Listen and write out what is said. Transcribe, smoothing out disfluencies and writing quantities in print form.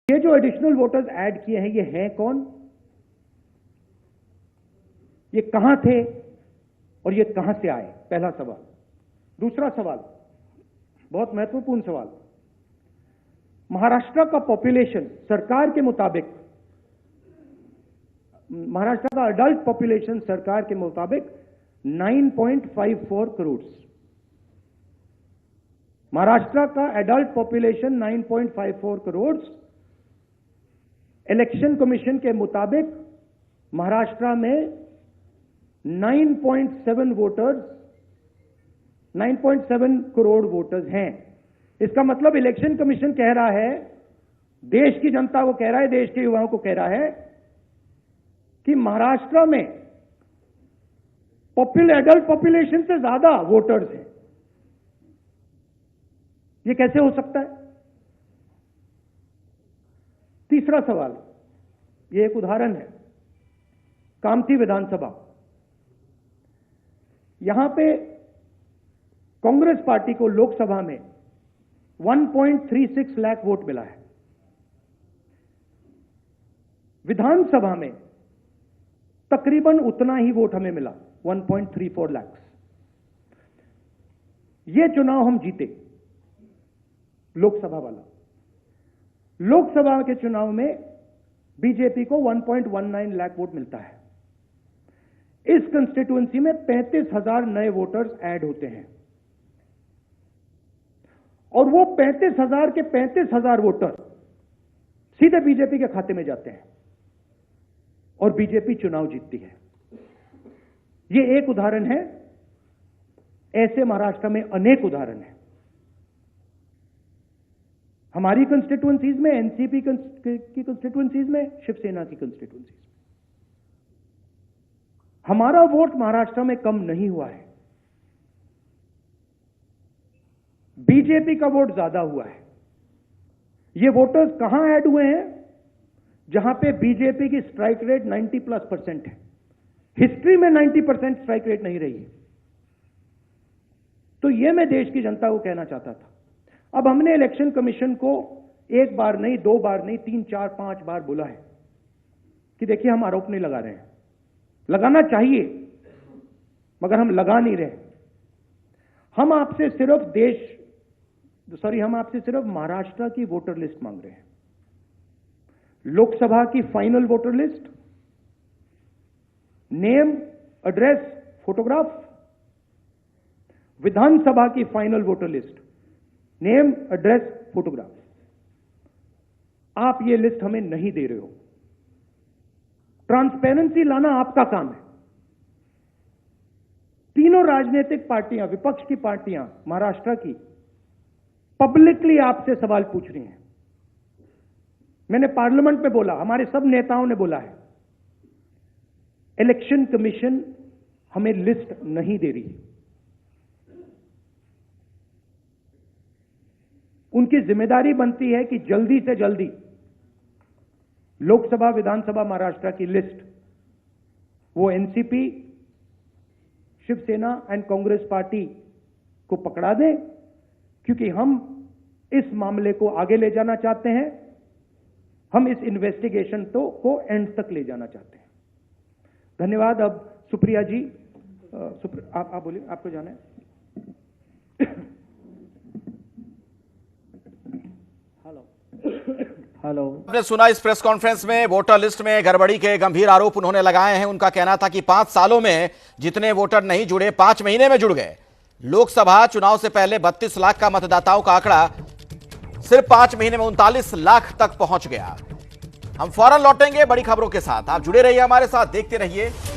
ये जो additional voters add किए हैं, ये हैं कौन, ये कहां थे और ये कहां से आए? पहला सवाल। दूसरा सवाल, बहुत महत्वपूर्ण सवाल, महाराष्ट्र का पॉपुलेशन सरकार के मुताबिक, महाराष्ट्र का अडल्ट पॉपुलेशन सरकार के मुताबिक 9.54 करोड़। महाराष्ट्र का adult population 9.54 crore. Election commission के मुताबिक महाराष्ट्र में 9.7 करोड़ वोटर्स हैं। इसका मतलब इलेक्शन कमीशन कह रहा है, देश की जनता को कह रहा है, देश के युवाओं को कह रहा है कि महाराष्ट्र में एडल्ट पॉपुलेशन से ज्यादा वोटर्स हैं। यह कैसे हो सकता है? तीसरा सवाल, यह एक उदाहरण है, कामठी विधानसभा। यहां पे कांग्रेस पार्टी को लोकसभा में 1.36 लाख वोट मिला है। विधानसभा में तकरीबन उतना ही वोट हमें मिला, 1.34 लाख। यह चुनाव हम जीते, लोकसभा वाला। लोकसभा के चुनाव में बीजेपी को 1.19 लाख वोट मिलता है। इस कंस्टिट्यूएंसी में 35,000 नए वोटर्स ऐड होते हैं और वो 35,000 के 35,000 वोटर सीधे बीजेपी के खाते में जाते हैं और बीजेपी चुनाव जीतती है। ये एक उदाहरण है, ऐसे महाराष्ट्र में अनेक उदाहरण हैं। हमारी कंस्टिट्यूएंसीज में, एनसीपी की कंस्टिट्यूएंसीज में, शिवसेना की कंस्टिट्यूएंसीज में हमारा वोट महाराष्ट्र में कम नहीं हुआ है, बीजेपी का वोट ज्यादा हुआ है। ये वोटर्स कहां ऐड हुए हैं? जहां पे बीजेपी की स्ट्राइक रेट 90+% है। हिस्ट्री में 90% स्ट्राइक रेट नहीं रही है। तो यह मैं देश की जनता को कहना चाहता था। अब हमने इलेक्शन कमीशन को एक बार नहीं, दो बार नहीं, 3, 4, 5 बार बोला है कि देखिए, हम आरोप नहीं लगा रहे हैं, लगाना चाहिए मगर हम लगा नहीं रहे। हम आपसे सिर्फ महाराष्ट्र की वोटर लिस्ट मांग रहे हैं। लोकसभा की final voter list, name, address, photograph. Vidhan Sabha की final voter list, name, address, photograph. आप ये लिस्ट हमें नहीं दे रहे हो। ट्रांसपेरेंसी लाना आपका काम है। तीनों राजनीतिक पार्टियां, विपक्ष की पार्टियां महाराष्ट्र की, पब्लिकली आपसे सवाल पूछ रही हैं। मैंने पार्लियामेंट में बोला, हमारे सब नेताओं ने बोला है, इलेक्शन कमीशन हमें लिस्ट नहीं दे रही। उनकी जिम्मेदारी बनती है कि जल्दी से जल्दी लोकसभा, विधानसभा महाराष्ट्र की लिस्ट वो NCP, Shivsena and Congress party को पकड़ा दें, क्योंकि हम इस मामले को आगे ले जाना चाहते हैं। हम इस इन्वेस्टिगेशन को एंड तक ले जाना चाहते हैं। धन्यवाद। अब सुप्रिया जी, आप बोलिए, आपको जाना है। हेलो। आपने सुना इस प्रेस कॉन्फ्रेंस में वोटर लिस्ट में गड़बड़ी के गंभीर आरोप उन्होंने लगाए हैं। उनका कहना था कि 5 सालों में जितने वोटर नहीं जुड़े, 5 महीने में जुड़ गए। लोकसभा चुनाव से पहले 32 लाख का मतदाताओं का आंकड़ा सिर्फ 5 महीने में 39 लाख तक पहुंच गया। हम फौरन लौटेंगे बड़ी खबरों के साथ। आप जुड़े रहिए हमारे साथ, देखते रहिए